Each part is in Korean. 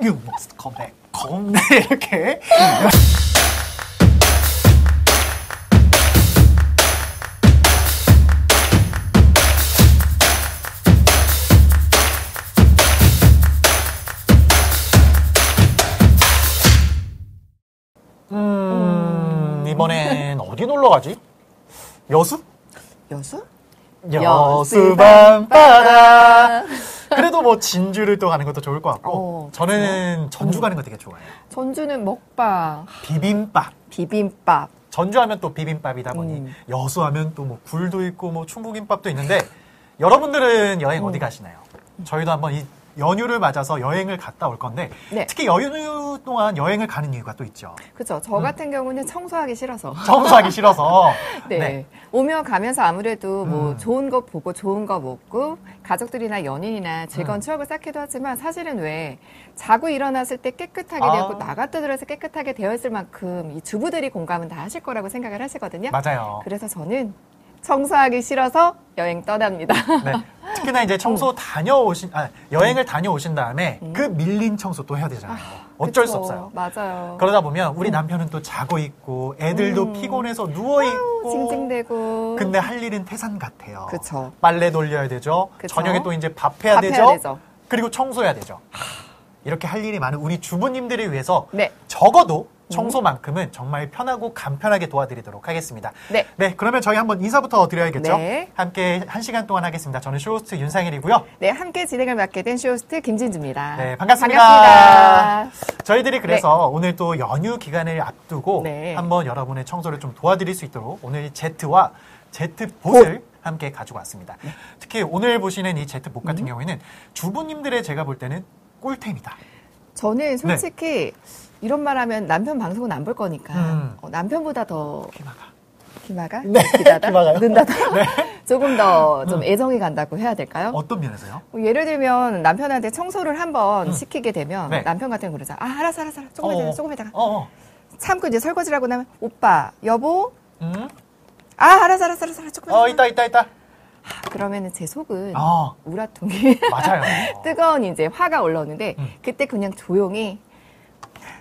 You must come back. come 이렇게. 이번엔 어디 놀러 가지? 여수? 여수? 여수 밤바다. 그래도 뭐 진주를 또 가는 것도 좋을 것 같고. 저는 전주 가는 거 되게 좋아해요. 전주는 먹방. 비빔밥. 전주하면 또 비빔밥이다 보니 여수하면 또 뭐 굴도 있고 뭐 충무김밥도 있는데 여러분들은 여행 어디 가시나요? 저희도 한번 이 연휴를 맞아서 여행을 갔다 올 건데 네. 특히 연휴 동안 여행을 가는 이유가 또 있죠. 그렇죠. 저 같은 경우는 청소하기 싫어서. 네. 네. 오며 가면서 아무래도 뭐 좋은 거 보고 좋은 거 먹고 가족들이나 연인이나 즐거운 추억을 쌓기도 하지만 사실은 왜 자고 일어났을 때 깨끗하게 되었고 나갔다 들어서 깨끗하게 되어 있을 만큼 이 주부들이 공감은 다 하실 거라고 생각을 하시거든요. 맞아요. 그래서 저는 청소하기 싫어서 여행 떠납니다. 네. 특히나 이제 여행을 다녀오신 다음에 그 밀린 청소 또 해야 되잖아요. 어쩔 수 없어요. 맞아요. 그러다 보면 우리 남편은 또 자고 있고 애들도 피곤해서 누워있고 징징대고 근데 할 일은 태산 같아요. 그쵸. 빨래 돌려야 되죠. 그쵸. 저녁에 또 이제 밥 해야 되죠. 그리고 청소해야 되죠. 이렇게 할 일이 많은 우리 주부님들을 위해서 네. 적어도 청소만큼은 정말 편하고 간편하게 도와드리도록 하겠습니다. 네. 그러면 저희 한번 인사부터 드려야겠죠? 네. 함께 1시간 동안 하겠습니다. 저는 쇼호스트 윤상일이고요. 네, 함께 진행을 맡게 된 쇼호스트 김진주입니다. 네, 반갑습니다. 반갑습니다. 저희들이 그래서 오늘 또 연휴 기간을 앞두고 네. 한번 여러분의 청소를 좀 도와드릴 수 있도록 오늘 제트와 제트봇을 함께 가지고 왔습니다. 특히 오늘 보시는 이 제트봇 같은 경우에는 주부님들의 제가 볼 때는 꿀템이다. 저는 솔직히 이런 말 하면 남편 방송은 안 볼 거니까 남편보다 더 기마가? 네. 기마가요? 는다다? 네. 조금 더 좀 애정이 간다고 해야 될까요? 어떤 면에서요? 예를 들면 남편한테 청소를 한번 시키게 되면 남편 같은 경우는 그러죠. 알았어. 조금 있다가. 참고 이제 설거지를 하고 나면 오빠, 여보? 알았어. 조금 있다. 그러면은 제 속은 우라통이 맞아요. 뜨거운 이제 화가 올라오는데 그때 그냥 조용히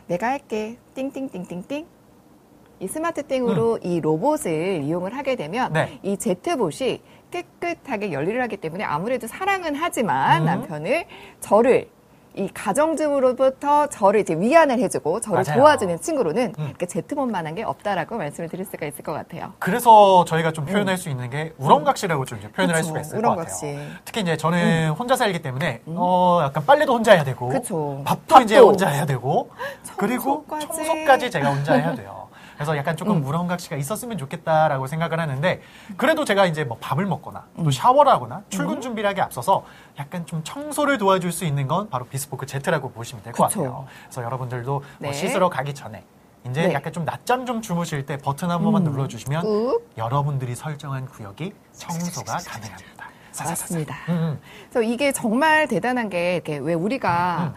내가 할게 띵띵띵띵띵 이 스마트 띵으로 이 로봇을 이용을 하게 되면 이 제트봇이 깨끗하게 열일을 하기 때문에 아무래도 사랑은 하지만 남편을 저를 이 가정주부로부터 저를 이제 위안을 해주고 저를 도와주는 친구로는 제트봇만한 게 없다라고 말씀을 드릴 수가 있을 것 같아요. 그래서 저희가 좀 표현할 수 있는 게 우렁각시라고 좀 이제 표현을 할 수가 있을 것 우렁각시. 같아요. 특히 이제 저는 혼자 살기 때문에 약간 빨래도 혼자 해야 되고 밥도 이제 혼자 해야 되고 그리고 청소까지 제가 혼자 해야 돼요. 그래서 약간 조금 우렁각시가 있었으면 좋겠다라고 생각을 하는데 그래도 제가 이제 뭐 밥을 먹거나 또 샤워를 하거나 출근 준비를 하기 앞서서 약간 좀 청소를 도와줄 수 있는 건 바로 비스포크 제트라고 보시면 될 것 같아요. 그래서 여러분들도 뭐 씻으러 가기 전에 이제 약간 좀 낮잠 좀 주무실 때 버튼 한 번만 눌러주시면 여러분들이 설정한 구역이 청소가 가능합니다. 맞습니다. 그래서 이게 정말 대단한 게 이렇게 왜 우리가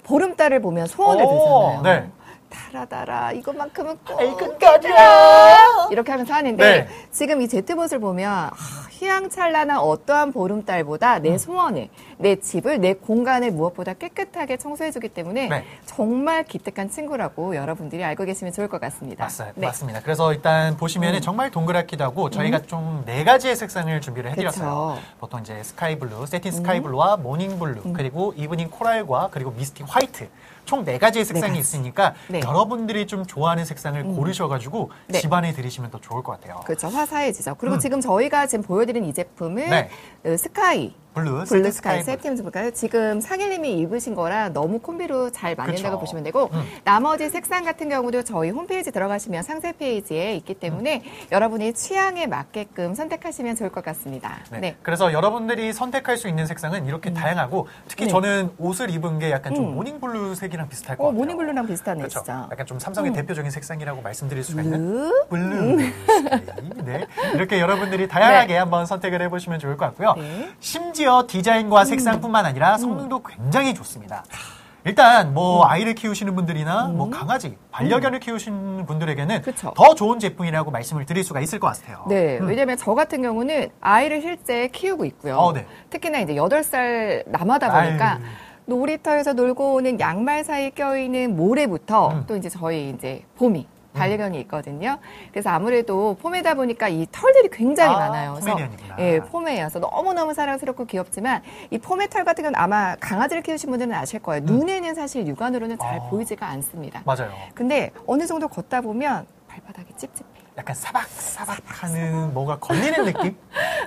보름달을 보면 소원을 들잖아요. 네. 달아달아 이것만큼은 꼭 끝까지야 이렇게 하면서 하는데 지금 이 제트봇을 보면 휘황찬란한 어떠한 보름달보다 내 소원을 내 집을 내 공간을 무엇보다 깨끗하게 청소해주기 때문에 정말 기특한 친구라고 여러분들이 알고 계시면 좋을 것 같습니다. 맞습니다. 그래서 일단 보시면 정말 동그랗기도 하고 저희가 좀 4가지의 색상을 준비를 해드렸어요. 보통 이제 스카이블루, 세틴 스카이블루와 모닝블루 그리고 이브닝 코랄과 그리고 미스틱 화이트 총 4가지의 색상이 있으니까 여러분들이 좀 좋아하는 색상을 고르셔가지고 집안에 들이시면 더 좋을 것 같아요. 그렇죠. 화사해지죠. 그리고 지금 저희가 지금 보여드린 이 제품은 스카이 블루 스카이 세팅 볼까요? 지금 상일님이 입으신 거랑 너무 콤비로 잘 맞는다고 보시면 되고 나머지 색상 같은 경우도 저희 홈페이지 들어가시면 상세 페이지에 있기 때문에 여러분의 취향에 맞게끔 선택하시면 좋을 것 같습니다. 그래서 여러분들이 선택할 수 있는 색상은 이렇게 다양하고 특히 저는 옷을 입은 게 약간 좀 모닝블루 색이랑 비슷할 것 같아요. 모닝블루랑 비슷하네 진짜. 약간 좀 삼성의 대표적인 색상이라고 말씀드릴 수가 있는 블루 스카이. 이렇게 여러분들이 다양하게 한번 선택을 해보시면 좋을 것 같고요. 심지어 디자인과 색상뿐만 아니라 성능도 굉장히 좋습니다. 일단 뭐 아이를 키우시는 분들이나 뭐 강아지, 반려견을 키우시는 분들에게는 더 좋은 제품이라고 말씀을 드릴 수가 있을 것 같아요. 왜냐면 저 같은 경우는 아이를 실제 키우고 있고요. 특히나 이제 8살 남하다 보니까 놀이터에서 놀고 오는 양말 사이에 껴있는 모래부터 또 이제 저희 이제 봄이 반려견이 있거든요. 그래서 아무래도 폼이다 보니까 이 털들이 굉장히 많아요. 포메리안이구나. 예, 폼이어서 너무너무 사랑스럽고 귀엽지만 이 폼의 털 같은 건 아마 강아지를 키우신 분들은 아실 거예요. 눈에는 사실 육안으로는 잘 보이지가 않습니다. 맞아요. 근데 어느 정도 걷다 보면 발바닥이 찝찝해요. 약간 사박사박하는 뭐가 걸리는 느낌?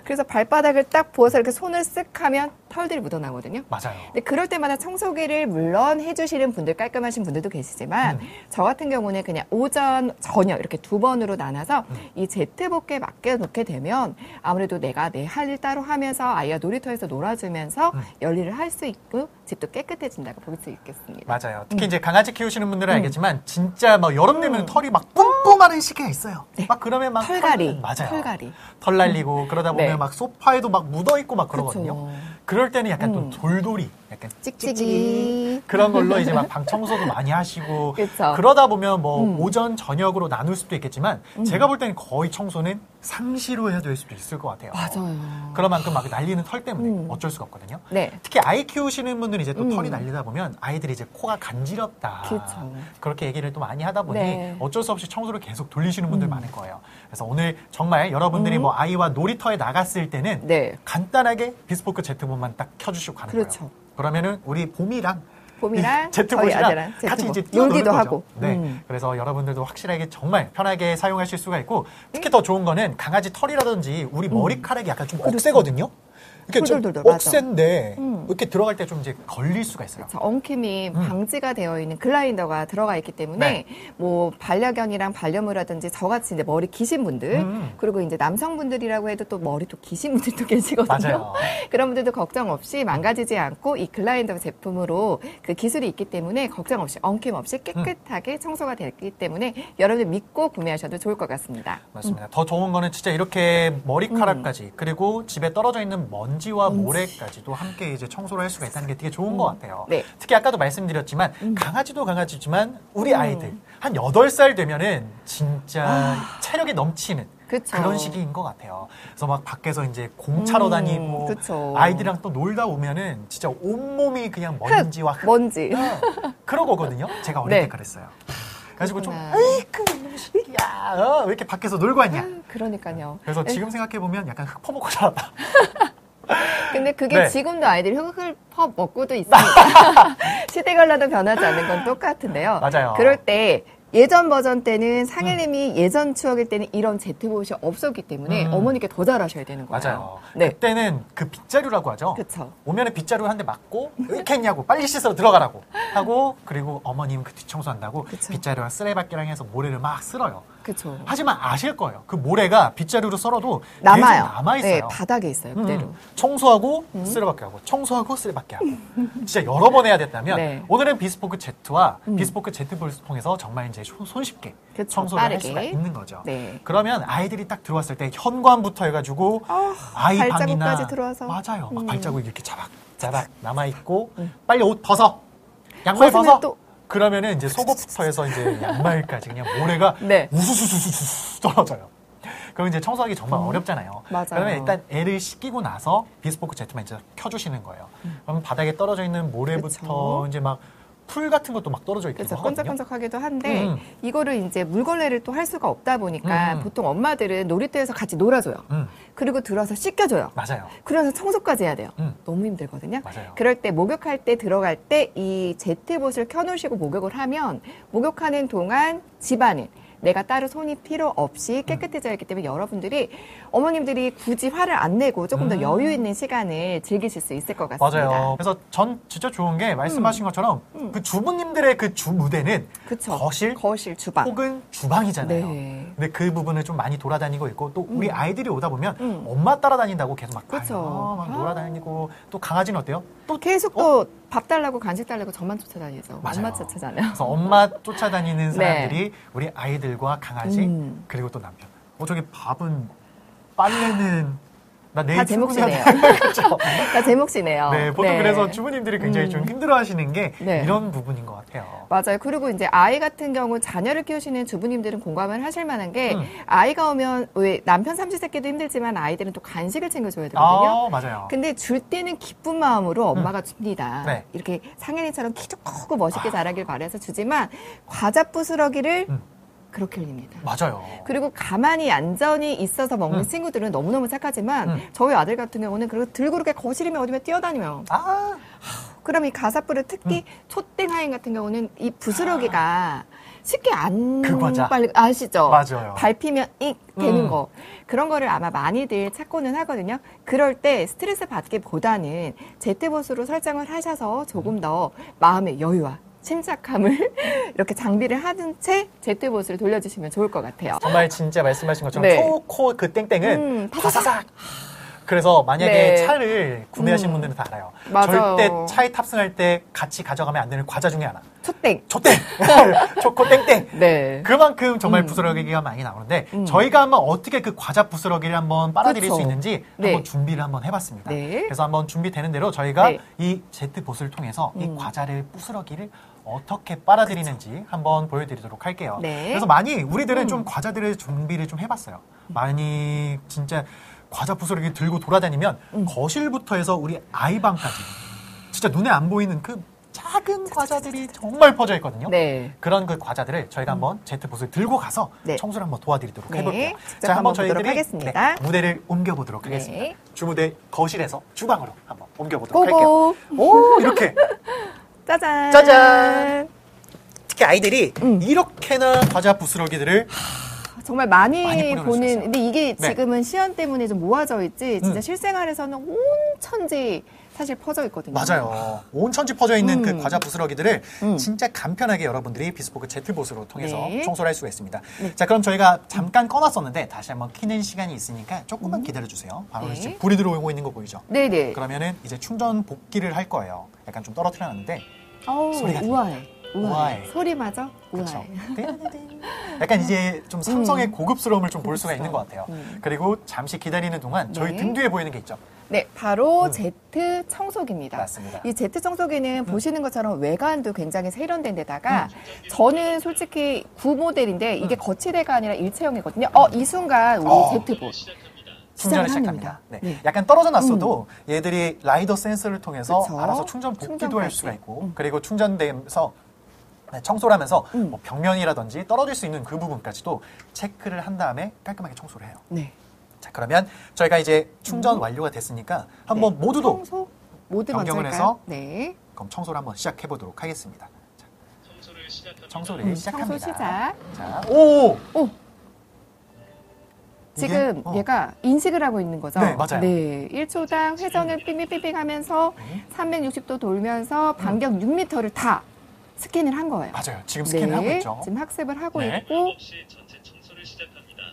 그래서 발바닥을 딱 부어서 이렇게 손을 쓱 하면 털들이 묻어나거든요. 맞아요. 근데 그럴 때마다 청소기를 물론 해주시는 분들, 깔끔하신 분들도 계시지만 저 같은 경우는 그냥 오전, 저녁 이렇게 두 번으로 나눠서 이 제트복에 맡겨놓게 되면 아무래도 내가 내 할 일 따로 하면서 아이와 놀이터에서 놀아주면서 열일을 할 수 있고 집도 깨끗해진다고 볼 수 있겠습니다. 맞아요. 특히 이제 강아지 키우시는 분들은 알겠지만 진짜 막 여름 되면 털이 막 뿜뿜하는 시기가 있어요. 네. 막 그러면 막 털갈이. 맞아요. 털갈이. 털 날리고 그러다 보면 네. 막 소파에도 막 묻어 있고 막 그러거든요. 그쵸. 그럴 때는 약간 또 돌돌이, 약간 찍찍이. 그런 걸로 이제 막 방 청소도 많이 하시고 그쵸. 그러다 보면 뭐 오전 저녁으로 나눌 수도 있겠지만 제가 볼 때는 거의 청소는 상시로 해야 될 수도 있을 것 같아요. 맞아요. 그런 만큼 막 날리는 털 때문에 어쩔 수가 없거든요. 네. 특히 아이 키우시는 분들은 이제 또 털이 날리다 보면 아이들이 이제 코가 간지럽다. 그쵸. 그렇게 얘기를 또 많이 하다 보니 네. 어쩔 수 없이 청소를 계속 돌리시는 분들 많을 거예요. 그래서 오늘 정말 여러분들이 뭐 아이와 놀이터에 나갔을 때는 네. 간단하게 비스포크 제트본만 딱 켜주시고 가는 그렇죠. 거예요. 그러면은 우리 봄이랑 저희 제트봇이랑 아들랑 같이 제트봇. 이제 뛰어노는 놀기도 거죠. 하고. 네, 그래서 여러분들도 확실하게 정말 편하게 사용하실 수가 있고 특히 더 좋은 거는 강아지 털이라든지 우리 머리카락이 약간 좀 억세거든요. 이렇게 좀 돌돌돌, 맞아. 억센데 이렇게 들어갈 때 좀 이제 걸릴 수가 있어요. 엉킴이 방지가 되어 있는 글라인더가 들어가 있기 때문에 네. 뭐 반려견이랑 반려묘라든지 저같이 이제 머리 기신 분들 그리고 이제 남성분들이라고 해도 또 머리 또 기신 분들도 계시거든요. 맞아요. 그런 분들도 걱정 없이 망가지지 않고 이 글라인더 제품으로 그 기술이 있기 때문에 걱정 없이 엉킴 없이 깨끗하게 청소가 됐기 때문에 여러분들 믿고 구매하셔도 좋을 것 같습니다. 맞습니다. 더 좋은 거는 진짜 이렇게 머리카락까지 그리고 집에 떨어져 있는 먼지와 모래까지도 함께 이제 청소를 할 수가 있다는 게 되게 좋은 것 같아요. 네. 특히 아까도 말씀드렸지만 강아지도 강아지지만 우리 아이들 한 8살 되면은 진짜 체력이 넘치는 그쵸. 그런 시기인 것 같아요. 그래서 막 밖에서 이제 공 차러 다니고 그쵸. 아이들이랑 또 놀다 오면은 진짜 온몸이 그냥 먼지와 흙. 먼지. 그러거든요. 제가 어릴 네. 때 그랬어요. 그래가지고 좀 그렇구나. 에이크 이놈 새끼야 왜 이렇게 밖에서 놀고 왔냐. 그러니까요. 그래서 지금 생각해보면 약간 흙 퍼먹고 자랐다. 근데 그게 네. 지금도 아이들이 흙을 퍼 먹고도 있으니까 시대별로도 변하지 않는 건 똑같은데요. 맞아요. 그럴 때 예전 버전 때는 상해님이 예전 추억일 때는 이런 제트봇이 없었기 때문에 어머니께 더 잘하셔야 되는 거예요. 맞아요. 네. 그때는 그 빗자루라고 하죠. 그쵸. 오면은 빗자루 한 대 맞고 왜 이렇게 했냐고 빨리 씻으러 들어가라고 하고 그리고 어머님 그 뒷청소한다고 그쵸. 빗자루랑 쓰레받기랑 해서 모래를 막 쓸어요. 그쵸. 하지만 아실 거예요. 그 모래가 빗자루로 썰어도 남아요. 계속 남아있어요. 네, 바닥에 있어요, 그대로. 청소하고 쓰레받기 하고 청소하고 쓰레받기 하고 진짜 여러 번 해야 됐다면 네. 오늘은 비스포크 제트와 비스포크 제트볼을 통해서 정말 이제 손쉽게 그쵸, 청소를 할 빠르게. 수가 있는 거죠. 네. 그러면 아이들이 딱 들어왔을 때 현관부터 해가지고 아이 방이나 발자국까지 들어와서. 맞아요. 막 발자국이 이렇게 자박 남아있고 빨리 옷 벗어 양말 벗으면 벗어 또- 그러면은 이제 속옷부터 해서 이제 양말까지 그냥 모래가 네. 우수수수수 떨어져요. 그럼 이제 청소하기 정말 어렵잖아요. 맞아요. 그러면 일단 애를 씻기고 나서 비스포크 제트만 이제 켜주시는 거예요. 그러면 바닥에 떨어져 있는 모래부터 그쵸. 이제 막 풀 같은 것도 막 떨어져 있기도 그래서 하거든요. 끈적끈적하기도 한데 음. 이거를 이제 물걸레를 또 할 수가 없다 보니까 보통 엄마들은 놀이터에서 같이 놀아줘요. 그리고 들어와서 씻겨줘요. 맞아요. 그래서 청소까지 해야 돼요. 음. 너무 힘들거든요. 맞아요. 그럴 때 목욕할 때 들어갈 때 이 제트봇을 켜놓으시고 목욕을 하면 목욕하는 동안 집안은 내가 따로 손이 필요 없이 깨끗해져 있기 때문에 여러분들이 어머님들이 굳이 화를 안 내고 조금 더 여유 있는 시간을 즐기실 수 있을 것 같습니다. 맞아요. 그래서 전 진짜 좋은 게 말씀하신 것처럼 그 주부님들의 그 주무대는 그쵸. 거실, 주방. 혹은 주방이잖아요. 네. 근데 그 부분을 좀 많이 돌아다니고 있고 또 우리 아이들이 오다 보면 엄마 따라다닌다고 계속 막 그쵸. 봐요. 막 놀아다니고 또 강아지는 어때요? 또 계속 또 밥 달라고 간식 달라고 저만 쫓아다니죠. 맞아요. 엄마 쫓아잖아요. 그래서 엄마 쫓아다니는 네. 사람들이 우리 아이들과 강아지 그리고 또 남편. 저기 밥은 빨래는 나 내일 다 제 몫이네요. 그렇죠. 다 제 몫이네요. 네, 보통 그래서 주부님들이 굉장히 좀 힘들어하시는 게 이런 부분인 것 같아요. 맞아요. 그리고 이제 아이 같은 경우 자녀를 키우시는 주부님들은 공감을 하실 만한 게 아이가 오면 왜 남편 삼시세끼도 힘들지만 아이들은 또 간식을 챙겨줘야 되거든요. 맞아요. 근데 줄 때는 기쁜 마음으로 엄마가 줍니다. 네. 이렇게 상현이처럼 키도 크고 멋있게 자라길 바라서 주지만 과자 부스러기를 그렇게 흘립니다. 맞아요. 그리고 가만히 얌전히 있어서 먹는 친구들은 너무너무 착하지만 저희 아들 같은 경우는 그리고 들고 그렇게 거실이며 어디며 뛰어다니며 그럼 이 가사불을 특히 초땡 하인 같은 경우는 이 부스러기가 쉽게 안 그 과자. 빨리 아시죠? 맞아요. 밟히면 익 되는 거 그런 거를 아마 많이들 찾고는 하거든요. 그럴 때 스트레스 받기보다는 제트봇으로 설정을 하셔서 조금 더 마음의 여유와 침착함을 이렇게 장비를 하는 채 제트봇을 돌려주시면 좋을 것 같아요. 정말 진짜 말씀하신 것처럼 초코 그 땡땡은 바사삭. 그래서 만약에 차를 구매하신 분들은 다 알아요. 맞아요. 절대 차에 탑승할 때 같이 가져가면 안 되는 과자 중에 하나. 초땡. 초코 땡땡. 네. 그만큼 정말 부스러기가 많이 나오는데 저희가 한번 어떻게 그 과자 부스러기를 한번 빨아들일 수 있는지 한번 준비를 한번 해봤습니다. 그래서 한번 준비되는 대로 저희가 이 제트봇을 통해서 이 과자를 부스러기를 어떻게 빨아들이는지 한번 보여드리도록 할게요. 그래서 많이 우리들은 좀 과자들을 준비를 좀 해봤어요. 많이 진짜 과자 부스러기 들고 돌아다니면 거실부터 해서 우리 아이방까지 진짜 눈에 안 보이는 그 작은 과자들이 정말 퍼져 있거든요. 그런 그 과자들을 저희가 한번 제트봇을 들고 가서 청소를 한번 도와드리도록 해볼게요. 자, 한번 저희들이 하겠습니다. 무대를 옮겨보도록 하겠습니다. 주무대 거실에서 주방으로 한번 옮겨보도록 고고. 할게요. 오, 이렇게. 짜잔. 짜잔. 특히 아이들이 이렇게나 과자 부스러기들을 정말 많이 보는, 근데 이게 지금은 시연 때문에 좀 모아져 있지, 진짜 실생활에서는 온 천지 사실 퍼져 있거든요. 맞아요. 온 천지 퍼져 있는 그 과자 부스러기들을 진짜 간편하게 여러분들이 비스포크 제트봇으로 통해서 청소를 할 수가 있습니다. 자, 그럼 저희가 잠깐 꺼놨었는데 다시 한번 키는 시간이 있으니까 조금만 기다려주세요. 바로 지금 불이 들어오고 있는 거 보이죠? 네네. 그러면은 이제 충전 복귀를 할 거예요. 약간 좀 떨어뜨려놨는데 소리가 우아해. 소리마저 우아해. 약간 이제 좀 삼성의 고급스러움을 좀 볼 수가 있는 것 같아요. 그리고 잠시 기다리는 동안 저희 등 뒤에 보이는 게 있죠. 네, 바로 제트 청소기입니다. 맞습니다. 이 제트 청소기는 보시는 것처럼 외관도 굉장히 세련된 데다가 저는 솔직히 9 모델인데 이게 거치대가 아니라 일체형이거든요. 이 순간 우리 제트봇 충전을 시작합니다. 약간 떨어져 놨어도 얘들이 라이더 센서를 통해서 알아서 충전 복귀도 할 수가 있고 그리고 충전되면서 청소를 하면서 뭐 벽면이라든지 떨어질 수 있는 그 부분까지도 체크를 한 다음에 깔끔하게 청소를 해요. 자, 그러면 저희가 이제 충전 완료가 됐으니까 한번 모두도 청소? 모두 변경을 해서 그럼 청소를 한번 시작해 보도록 하겠습니다. 자, 청소를 시작합니다. 청소 시작. 자, 오! 지금 얘가 인식을 하고 있는 거죠? 네, 맞아요. 1초당 회전을 삑삑삑 하면서 360도 돌면서 반경 6m를 다 스캔을 한 거예요. 맞아요. 지금 스캔을 하고 있죠. 지금 학습을 하고 있고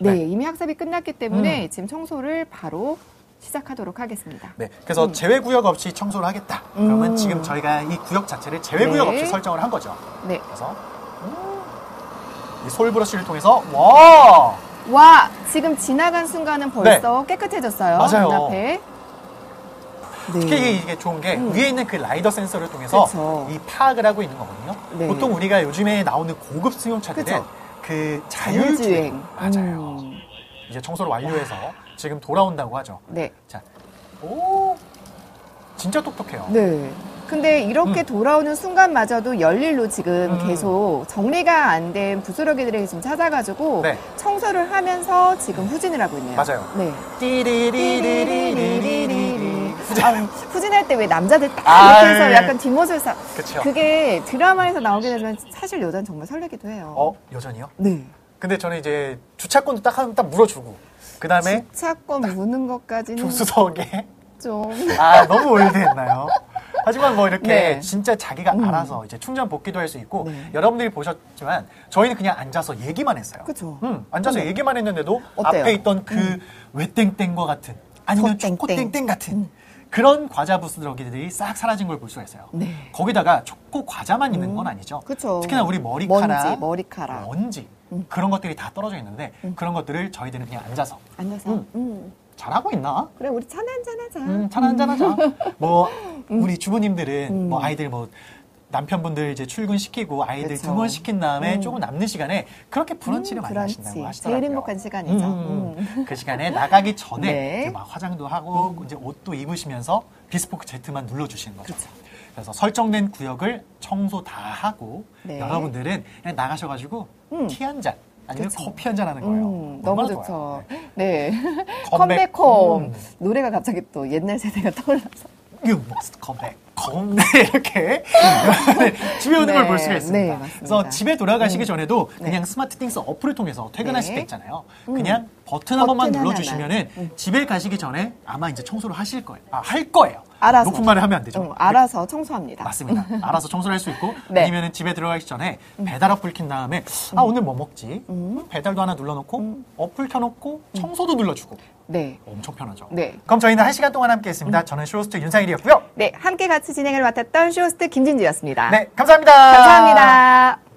이미 학습이 끝났기 때문에 지금 청소를 바로 시작하도록 하겠습니다. 그래서 제외 구역 없이 청소를 하겠다. 그러면 지금 저희가 이 구역 자체를 제외 구역 없이 설정을 한 거죠. 그래서 이 솔 브러쉬를 통해서 와, 지금 지나간 순간은 벌써 깨끗해졌어요. 맞아요. 눈앞에. 특히 이게 좋은 게 위에 있는 그 라이더 센서를 통해서 이 파악을 하고 있는 거거든요. 보통 우리가 요즘에 나오는 고급 승용차들은 그 자율주행. 맞아요. 이제 청소를 완료해서 지금 돌아온다고 하죠. 자, 진짜 똑똑해요. 근데 이렇게 돌아오는 순간마저도 열일로 지금 계속 정리가 안 된 부스러기들을 지금 찾아가지고 청소를 하면서 지금 후진을 하고 있네요. 맞아요. 띠리리리리리리리리. 후진할 때 왜 남자들 딱 이렇게 해서 약간 뒷모습을 그게 드라마에서 나오긴 하지만 사실 여자는 정말 설레기도 해요. 여전히요? 네. 근데 저는 이제 주차권도 딱 물어주고 그 다음에 주차권 무는 것까지는 조수석에 좀 너무 올드했나요? 하지만 뭐 이렇게 진짜 자기가 알아서 이제 충전 복귀도 할 수 있고 여러분들이 보셨지만 저희는 그냥 앉아서 얘기만 했어요. 앉아서 얘기만 했는데도 어때요? 앞에 있던 그 외땡땡과 같은 아니면 초코땡땡 같은 그런 과자 부스러기들이 싹 사라진 걸 볼 수가 있어요. 거기다가 초코 과자만 있는 건 아니죠. 특히나 우리 머리카락, 먼지 그런 것들이 다 떨어져 있는데 그런 것들을 저희들은 그냥 앉아서 잘하고 있나? 그래, 우리 차나 한잔 하자. 차나 한잔 하자. 뭐 우리 주부님들은 뭐 아이들 뭐 남편분들 이제 출근시키고 아이들 그쵸. 등원시킨 다음에 조금 남는 시간에 그렇게 브런치를 많이 하신다고 하시더라고요. 제일 행복한 시간이죠. 그 시간에 나가기 전에 네. 이제 막 화장도 하고 이제 옷도 입으시면서 비스포크 Z만 눌러주시는 거죠. 그쵸. 그래서 설정된 구역을 청소 다 하고 네. 여러분들은 그냥 나가셔가지고 티 한 잔 아니면 그쵸. 커피 한 잔 하는 거예요. 너무 얼마나 좋죠. 좋아요. 네. 컴백 컴백홈. 노래가 갑자기 또 옛날 세대가 떠올라서. You must come back. 이렇게 집에 오는 걸 볼 수가 있습니다. 네, 맞습니다. 그래서 집에 돌아가시기 전에도 그냥 스마트띵스 어플을 통해서 퇴근하실 때 있잖아요. 그냥 버튼 한 번만 눌러주시면은 집에 가시기 전에 아마 이제 청소를 하실 거예요. 할 거예요. 알아서. 높은 말을 하면 안 되죠. 알아서 청소합니다. 맞습니다. 알아서 청소를 할 수 있고 네. 아니면은 집에 들어가기 전에 배달 어플 킨 다음에 오늘 뭐 먹지? 배달도 하나 눌러놓고 어플 켜놓고 청소도 눌러주고 네. 엄청 편하죠. 네. 그럼 저희는 1시간 동안 함께했습니다. 저는 쇼호스트 윤상일이었고요. 네, 함께 같이 진행을 맡았던 쇼호스트 김진주였습니다. 네, 감사합니다. 감사합니다.